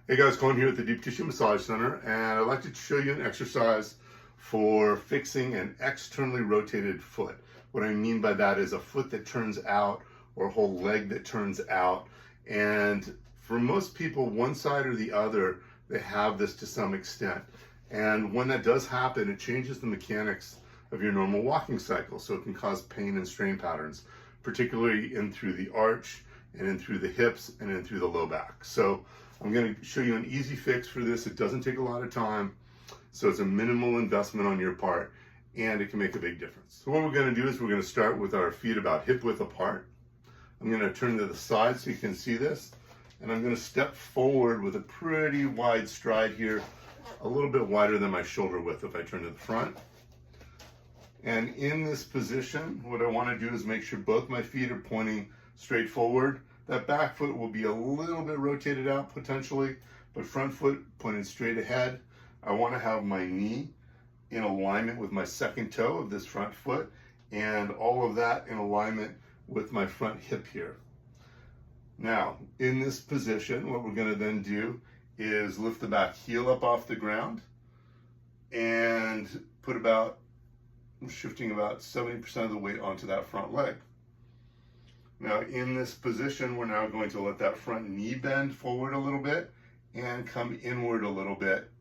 Hey guys, Colin here at the Deep Tissue Massage Center, and I'd like to show you an exercise for fixing an externally rotated foot. What I mean by that is a foot that turns out or a whole leg that turns out. And for most people, one side or the other, they have this to some extent. And when that does happen, it changes the mechanics of your normal walking cycle. So it can cause pain and strain patterns, particularly in through the arch and in through the hips and in through the low back. So I'm going to show you an easy fix for this. It doesn't take a lot of time, so it's a minimal investment on your part, and it can make a big difference. So what we're going to do is we're going to start with our feet about hip width apart. I'm going to turn to the side so you can see this, and I'm going to step forward with a pretty wide stride here, a little bit wider than my shoulder width if I turn to the front. And in this position, what I want to do is make sure both my feet are pointing straight forward. That back foot will be a little bit rotated out potentially, but front foot pointed straight ahead. I want to have my knee in alignment with my second toe of this front foot, and all of that in alignment with my front hip here. Now, in this position, what we're going to then do is lift the back heel up off the ground and put shifting about 70% of the weight onto that front leg. Now in this position, we're now going to let that front knee bend forward a little bit and come inward a little bit.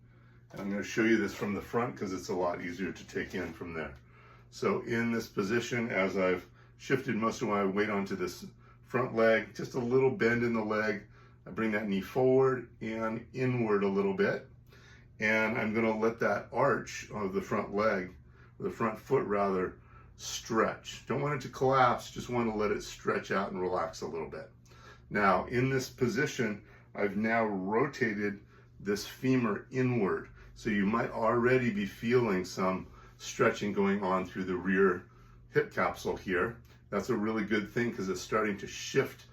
And I'm going to show you this from the front because it's a lot easier to take in from there. So in this position, as I've shifted most of my weight onto this front leg, just a little bend in the leg, I bring that knee forward and inward a little bit. And I'm going to let that arch of the front leg, the front foot rather, stretch. Don't want it to collapse, just want to let it stretch out and relax a little bit. Now in this position, I've now rotated this femur inward. So you might already be feeling some stretching going on through the rear hip capsule here. That's a really good thing because it's starting to shift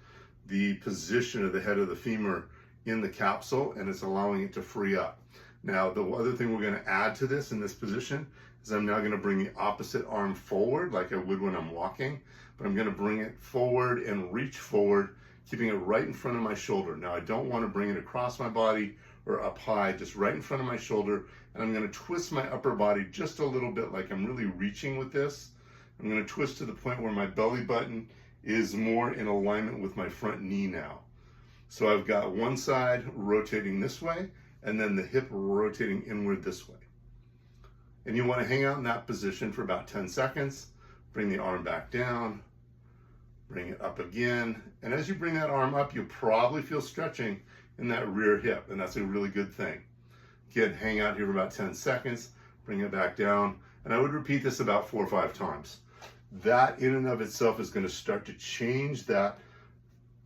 the position of the head of the femur in the capsule, and it's allowing it to free up. Now, the other thing we're going to add to this in this position is I'm now going to bring the opposite arm forward like I would when I'm walking, but I'm going to bring it forward and reach forward, keeping it right in front of my shoulder. Now, I don't want to bring it across my body or up high, just right in front of my shoulder, and I'm going to twist my upper body just a little bit like I'm really reaching with this. I'm going to twist to the point where my belly button is more in alignment with my front knee now. So I've got one side rotating this way, and then the hip rotating inward this way. And you want to hang out in that position for about 10 seconds. Bring the arm back down, bring it up again. And as you bring that arm up, you'll probably feel stretching in that rear hip, and that's a really good thing. Again, hang out here for about 10 seconds, bring it back down. And I would repeat this about 4 or 5 times. That in and of itself is going to start to change that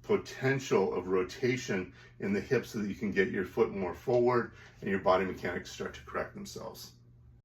potential of rotation in the hip so that you can get your foot more forward and your body mechanics start to correct themselves.